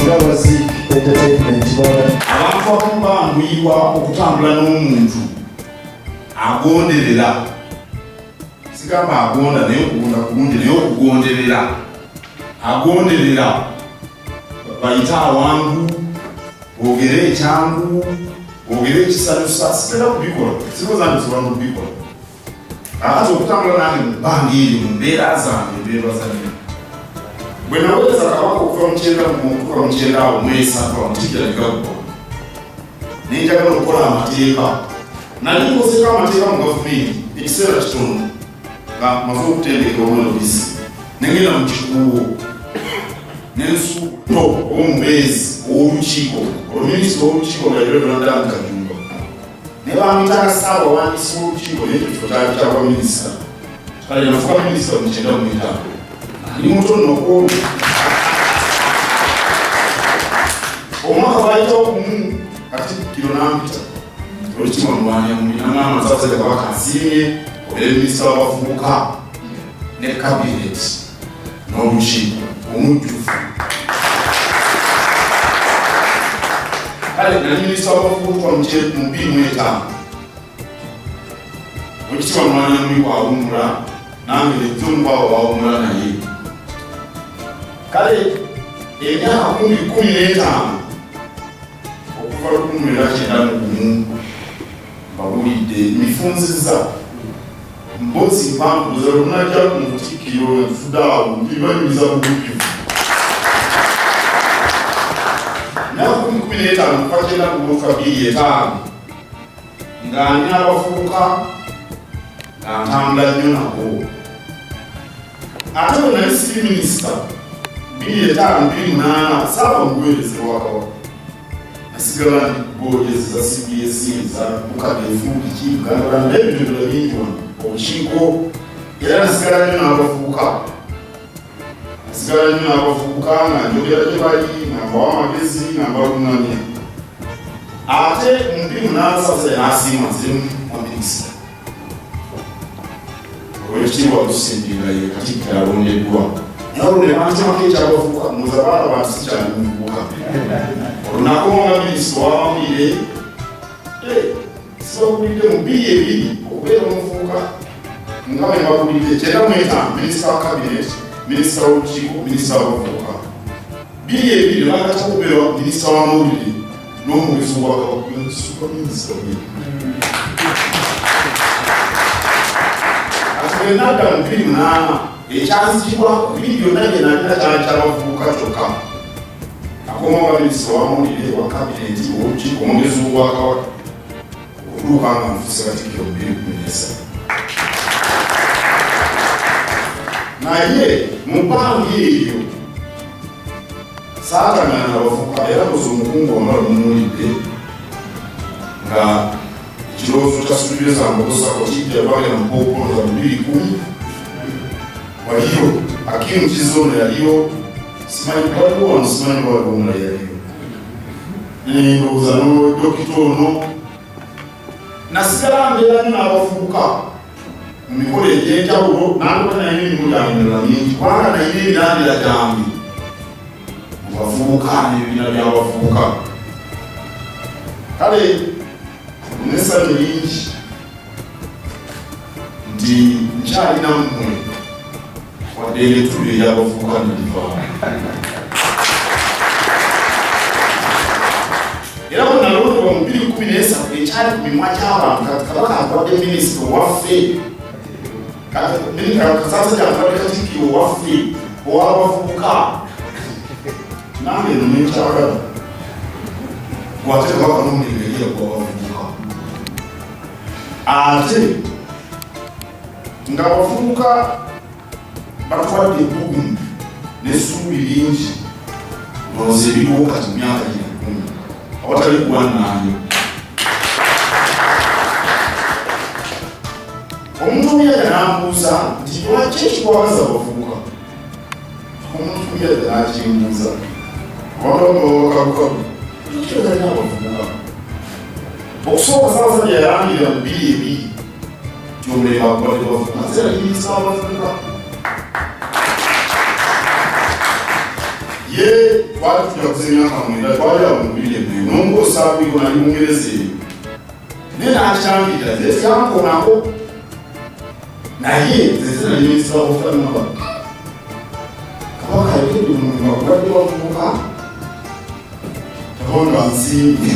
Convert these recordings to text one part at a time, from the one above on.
Zik Entertainment abantu abamu banguyibwa okutambula n'omuntu agonderera sigamba agonda naye okugonda kulungi naye okugonderera agonderera bayita awangu boogere ekyangu boogere ekisanyusa sitera kubikola sibozange sobola kubikola ate okutambula nange mubanga eri mu mbeera zange mbeebazanira bwe naweereza Kabaka okuva mu kyenda awo mwesatu amutikira negagwa nenjagala okukola amateeka nali nkozeko amateeka mu gavumenti ekiseera kitono nga maze okutendeka omwelobisi nengenda mu kikuubo nensuto omubeezi ow'olukiiko oluminisita ow'olukiiko nga Reverend Kajumba ne bamwitanga Ssaabawandiisi w'olukiiko naye ekyo kifo kyaba minisita kale yafuuka minisita mu kyenda mu etaano ali muto nno kwolwo omwaka bayitawo gumu Katikkiro n'ampita olukima mulwanya mubiri n'amama Ssaabasajja Kabaka asiimye obeere minisita w'abavubuka ne kabineti n'olukiiko omujjufu kale nali minisita w'abavubuka mu 2005 olukima mulwanya mubiri bwawummula nange nejjomubaawo bawummula naye kale emyaka 15 okuva 1991 bawulidde mifunziza mbozi mpampuza lunajja ku Katikkiro enfudaawo ntibanyumiza bugujjuvu myaka 15 kufakyenda ku mwaka 2005 nga nina abavubuka nga ntambula nnyo nabo ate bwe nali siri minisita 2005-2008 saaba muweereza wa Kabaka nasigala ndi boodezi za CBS za Bukadefu biki Uganda n'ebintu ebirala bingi wano obukiiko era nasigala nnyo n'abavubuka nga njogera gye bali nga mbawa amagezi nga mbalungamya ate mu 2008 Ssaabasajja n'asiima nziremu wa minisita Oweekitiibwa Lusembera ye Katikkiro alondeddwa nawe ne bantemako ekyabavubuka muza baala bantu sikyali muvubuka olunaku nga minisita w'amawulire sibagulidde mu 2002 okubeera omuvubuka nga bwe mbagulidde 95 minisita wa kabineti minisita w'olukiiko minisita w'abavubuka 2002 nagata okubeera minisita w'amawulire n'omwezi w'akabaka nadda mu 2008 ekyanzikibwa biri byonna bye nalina kyali ky'abavubuka kyokka akomawo minisita w'amawulire wa kabineti w'olukiiko omwezi w'obwakabaka okutuuka nga nfuuse Katikkiro 2013 naye mu bbanga eryo saatangana n'abavubuka era koze omukungu wamala mumuwulidde nga ekirowoozo kya Sylvester Mbogosako kijja bagenda mu Ppookoloza mu 2010 waliyo Akimu Kizono yaliyo simanyi waliwo wano simanyi waliwo omulala yaliyo ndowooza n'Dokita ono nasigala mbeera nnyo n'abavubuka mu mikolo egy'enjawulo nandoka naye n'emirimu gyange emirala mingi kubanga nayina emirandira gyange mu bavubuka n'ebibiina by'abavubuka kale nessanyu lingi nti nkyalina mmwe wadde ebitundu eby'abavubuka nebivaamu era bwe nalondebwa mu 2013 ekyali ku mimwa gy'abantu Kabaka akwadde minisita owaffe Ssaabasajja akwadde Katikkiro owaffe ow'abavubuka nange eno nenkyagala gwate Kabaka n'omulengeriya gw'abavubuka ate nga abavubuka batwadde ebbugumu n'essuubi lingi ndowooza ebiriwo kati mu myaka gino awatali kuwannaanyo omuntu Myaka n'ambuuza nti lwaki ekikwagaza abavubuka omuntu Myaka n'akimbuuza wakabukabu ekyogalina abavubuka okusooka Ssaabasajja yalangirira mu 2002 tyomulembe akubadde bavubuka nze nali minisita w'abavubuka ye twali tujja kuzimya kamwenda twali awo mubiri emwe nomwosaako iko nali mungereza eyo naye nakyambira zezyankonako naye zezinanyumisibwa okutanaba Kabaka yekedi omuntu akubadde wavubuka tabanga nsimbi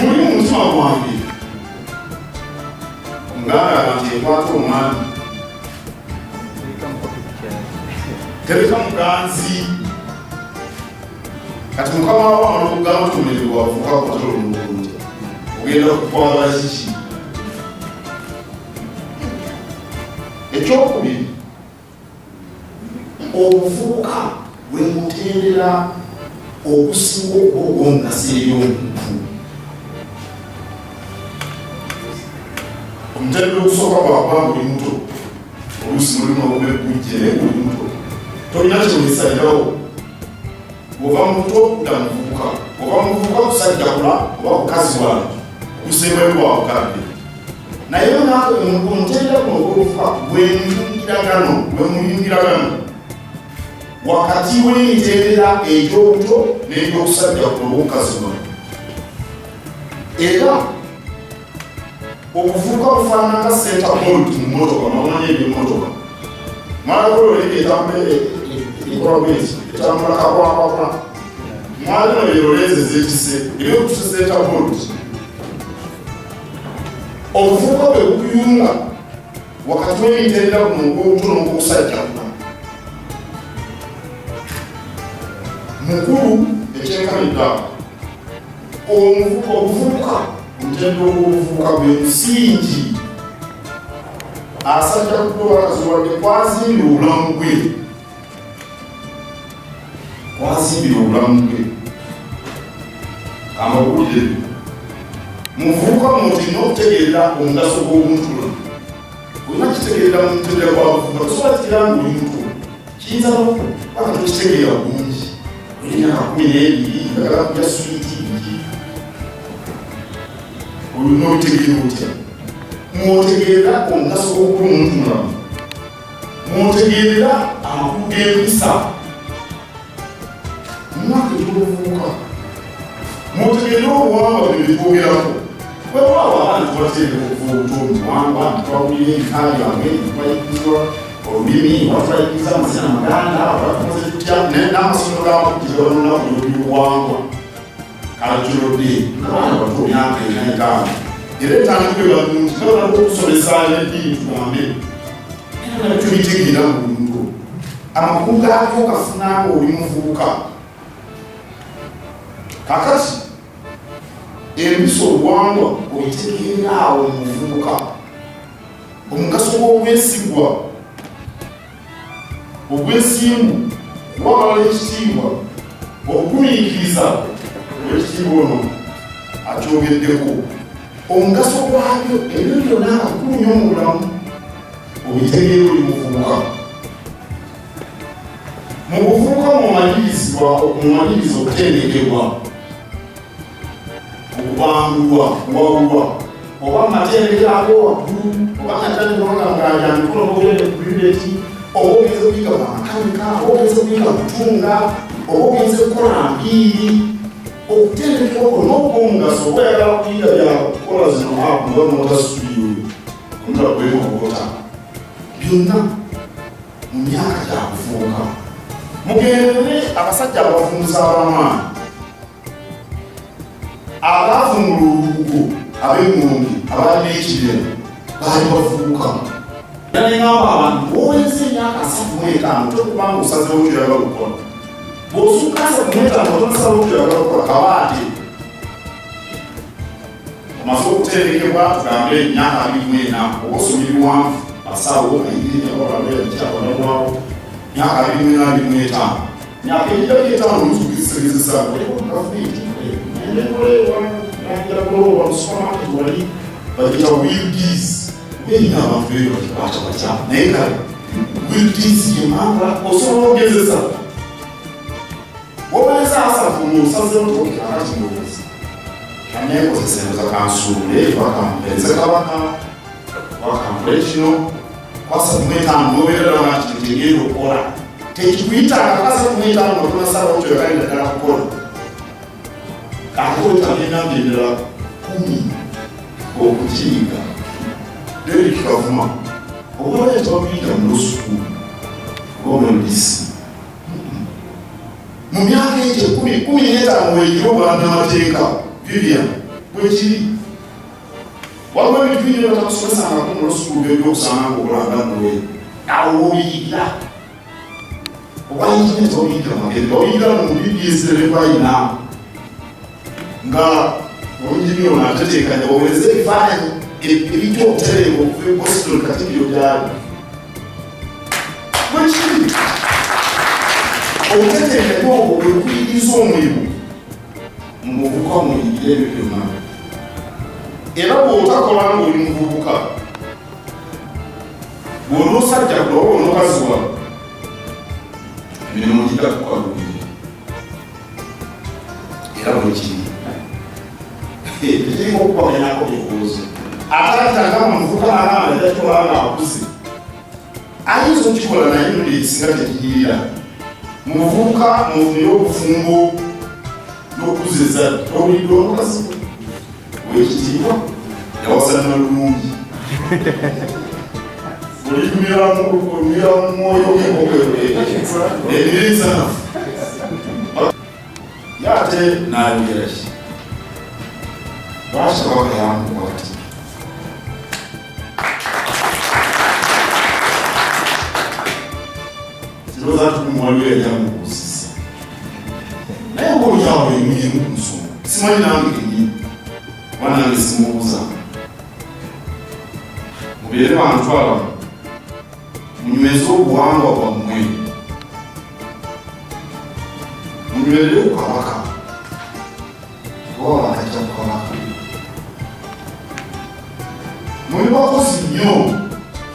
muli mu mutima gwange omuganda nti ekwata omwami tereka muganzi kati mukama wawa nokugamba tumererwa wavubuka kutolo omulungi ogenda kukwaba kiki ekyokubiri obuvubuka bwe mutendera okusinga okuba ogw'omugaso eri omuntu omutendera okusooka bwakuba buli muto oluusi mulimu okuba eggujje naye buli muto tolina kyewesalirawo bw'ova muto kudda muvubuka bw'ova muvubuka kusajjakula oba kukaziwala kusembeku wakukadde naye omutendera guno ogw'obuvubuka bwe muyingiragano wakati w'emitendera egy'obuto n'egy'okusajjakula obw'okukaziwala era obuvubuka bufaanana nga senta bolt mu motoka mamanya eby'emmotoka mwalakololeka ekola bweki etambula kakwakwakola mwalino byeroleze zekise ebyokutuse senta bolt obuvubuka bwe bukuyunga wakati w'emitendera guno ogw'obuto n'ogw'okusajjakula mukulu ekyenkanidda obuvubuka omutendera ogw'obuvubuka gwe musingi asajjakuddwa wakaziwadde kwazimbira obulamu bwe amawulire muvubuka mutina okutegeerera omugaso gw'obuntula olina kitegeerera mu mutendera gwabuvubuka tosobola kitegeera nga oli muto kiyinza paka tokitegeera bulungi emyaka 12 njagala kujja switi biki olina obitegeera otya mwotegeerera omugaso gw'okuba omuntu mulamu mwotegeerera amakulu g'empisa mu myaka egy'obuvubuka mwotegeerera obuwangwa bwe bitwogerako wewaawo abaana tubateeka okuva obuto omuwangwa ntitwawulira ebika byange ntitwayigizwa olulimi watwayigiza amasina maganda watukoze tutya n'amasomero g'amakutiza olunaku lw'obuwangwa cultural day abaana bato myaka 45 era etandikwe balungi nabalako okusomesa n'eddiini tugambe era nabyo bitegeera mu bulungo amakulu gaako gafunanga oli muvubuka kakati empisa obuwangwa obitegeera awo mu muvubuka omugaso gw'obwesigwa obwesimbu kuwabala ekitiibwa okugumiikiriza olwekitiibwa ono akyogeddeko omugaso gwabyo ebyo byonna akakulu nnyo mu bulamu obitegeera oli muvubuka mu buvubuka mumanyiriza okutendekebwa okubangulwa kuwawulwa oba matendekero ago waggulu oba natandikawagangajamikono obogende ku yuniti oba ogenze okuyiga bamakanika oba ogenze okuyiga kutunga oba ogenze kukola mpiiri okutendekebwako n'obwomugaso oba oyagala kuyiga byakukola zino apu nga nota studio omutagwemogota byonna mu myaka gyakuvubuka mugendere abasajja abavumuza abamaani abavumula olubugo ab'engonge abalina ekirema baali bavubuka era neŋamba abantu bwoweza emyaka 35 tokubanga osazewo kyoyagala okukola bw'osukka 35 tonasawo kyoyagala okukola kabaate omaze okutendekebwa tugambe emyaka 24 oba osomye biwanvu basawo ayiriabalabyakyabonabwawo myaka 24 myaka egirako 5 oluzukizisegezesa gavumenti wali bagita wildies beyina abantu eyo bakibakya naye kale wildies yemanga osobola okugezesa wobaleza asatu nosazewo tokakati ndowooza kanekozeseza kansuule bakampereza kabaka wakampule kino kwasa 5 nobeerera nti tegeera okukola tekikuyita akaza kumuyita ngo tunasaba okyo yakalinda ddala kukola kakota n'enamba endala 10 okukiyiga Derek Kavuma obaleeta obiyita mu lusukulu omulisi mu myaka egyo 15 weeyiro bwannamateeka Vivian bwekiri waliwo ebintu bingi batakusomesangako mu lusukulu byebyokusanga ng'okulanga nowe awo obiyigira obayingineta obiyigira magendo obiyigira mu bibyezere bayina nga olunjini ono ateteekanya owereza ebifaananyi ebijja obutereevu okuva e Boston Katikkiro gyali bwekiri obuteteekanya obwo bwe kuyigiriza omulimu mu muvubuka muyigire ebyo byonna era bw'otakola ng'oli muvubuka bw'onoosajja kuloba onookaziwa emirimu gijja kukalubiri era bwekiri tekirina okukwaganako ebyobuuzo atatanga muvubuka alama edatolanga akuze ayinza okukikola naye muli ekisinga tekiyirira muvubuka muvumire obufumbo n'okuza ezadde owulidde onokaziwa wekitiibwa yawasanira lulungi oliyumira mu mwoyo ebirinsanafu yate nayogera ki lwaki Kabaka yamukwati kiroza tukumwaliwo yajamukuzisa naye ngaolyawo emuyimu ku nsonga simanyi nange kenyini wanange simubuuza mubeere bantwala munyweze obuwangwa bwammwe munywerere ku Kabaka oba bakajja ku Kabaka muli bakozi nnyo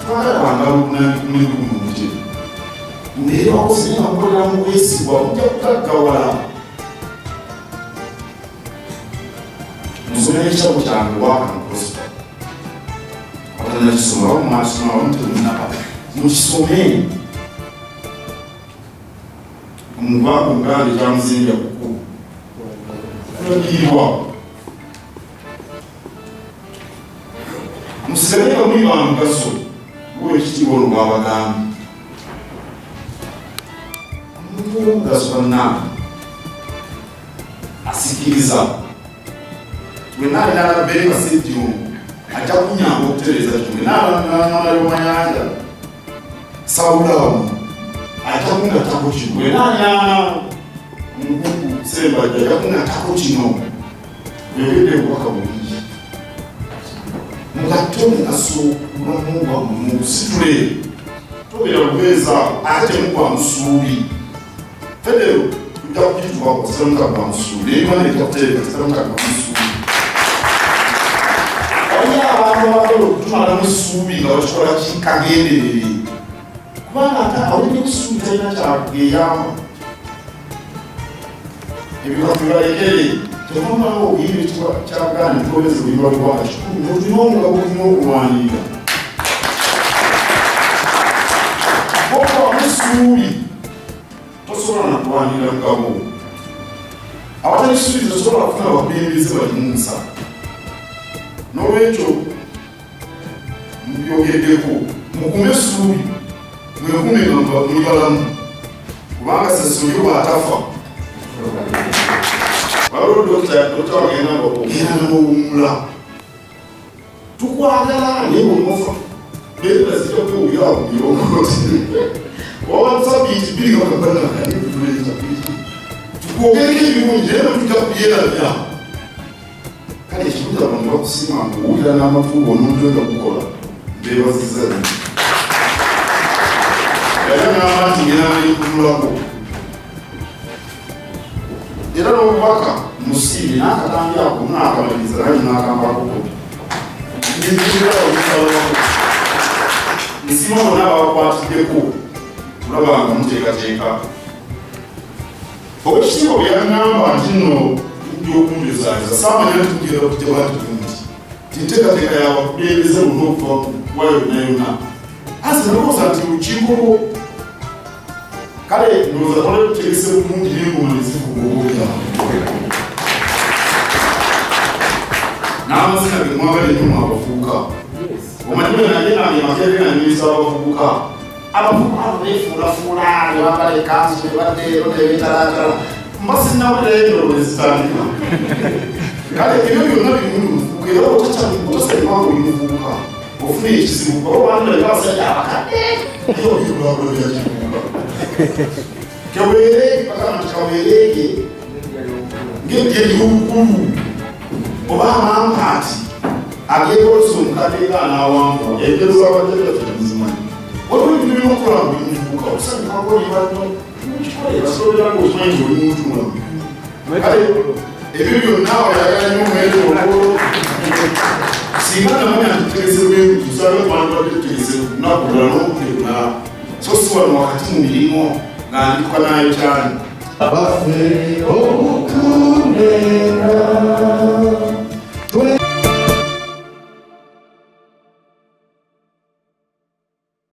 twagala bangalukumuli gumunje mubeere bakozi nnyo namukolera mu bwesigwa mujja kugaggawala musomera ekitabo kyange waka muprospa atanakisoma wamumasoma wamutemunaba mukisome omuvaaku ngambe kyamuzinja kuku kulagirwa musigaleka muli bamugaso lwekitiibwa olwo bwabagambi omuntu w'omugaso bannange asikiriza wenaalinaalabeere basejjungu ajja kunyamba okutereeza kitunge naalomanyanja sawulamu ajja kungatako kino wenaanyana omukuku sembajja ajja kungatako kino webedde obubaka bulungi mugatte omugaso obulamubwa musitule tobeera lubeeza ate temugwa musuubi federo tujja kukituwako sitamukagwa musuubi ebimana ebitakuteeka sitamukagwa musuubi abantu abakola okutumala musuubi nga bakikola kikagenderere kubanga ate awulira esuubi talina kyageyamba ebikatubalekere tekamalawo obuyimba kyagana ntoleza obuyimba lwanga kikulu notulina omugabo olina okulwanirira oba musuubi tosobola nakulwanirira mugabo awatali suubi tosobola kufuna abakulembeze balimunsa n'olwekyo mubyogeddeko mukume essuubi mwekume nga muli balamu kubanga sesuli bw'atafa waliwo dokita wagenda ogenda n'owumula tukwagala naye bwemufa bera zijja kwewulirawo byongoti waba sabiiti biri gakaganakanituleeta tukwogereko ebirungi naye netujja kubyerabya kale ekibuga bantu bakusima nguwulira n'amafuubo omuntu enda kukola beebaziza era n'aba nti ngenaayikululako era n'obubaka musiibe n'akatambi ako naakamaliza naye n'akambakoko nsima bonna ababakwatiddeko kulabanga muteekateeka obwekitiibwa byaŋŋamba nti nno byokunjozaaza saamanya tugenda kujabatukunti tinteekateeka yabakulembeze luna okuva wayo yonna yonna asi nalowooza nti lukiiko kale ndowooza twala tutegese bulungi n'engoone zivuga obuuya n'amazina ge mwagala ennyo mwabavubuka omanyi naye nange makerere nanyumisa abavubuka abavubuka beefuulafuula ne bambala ekanzu ne baddeero ne beetalaatala mba sinnawulirayo endowooza zitandika kale ebyo byonna birimu muvubuka era otasalimanga oli muvubuka ofuna ekizibu kuba obandala abasajja abakadde naye obikulagula byakivubuka kaweerege bakama kaweerege ng'ebyobukulu oba amampaati ageekolosa omukadde ng'anaawanvu engero z'abajjajjaffe temuzimanyi waliwo ebintu by'okukola nga oli muvubuka okusanyukako olibanno kikole basobolera ng'okimanyi nti oli muntu mulamu kale ebyo byonna oyagala nnyo omwete okolo singa namanya ntutegese lw'engutu tusabe twandibadde tutegese lunaku lulala n'obudde bulala so si wano wakati mu mirimu nga ndikuka nayo kyali Baffe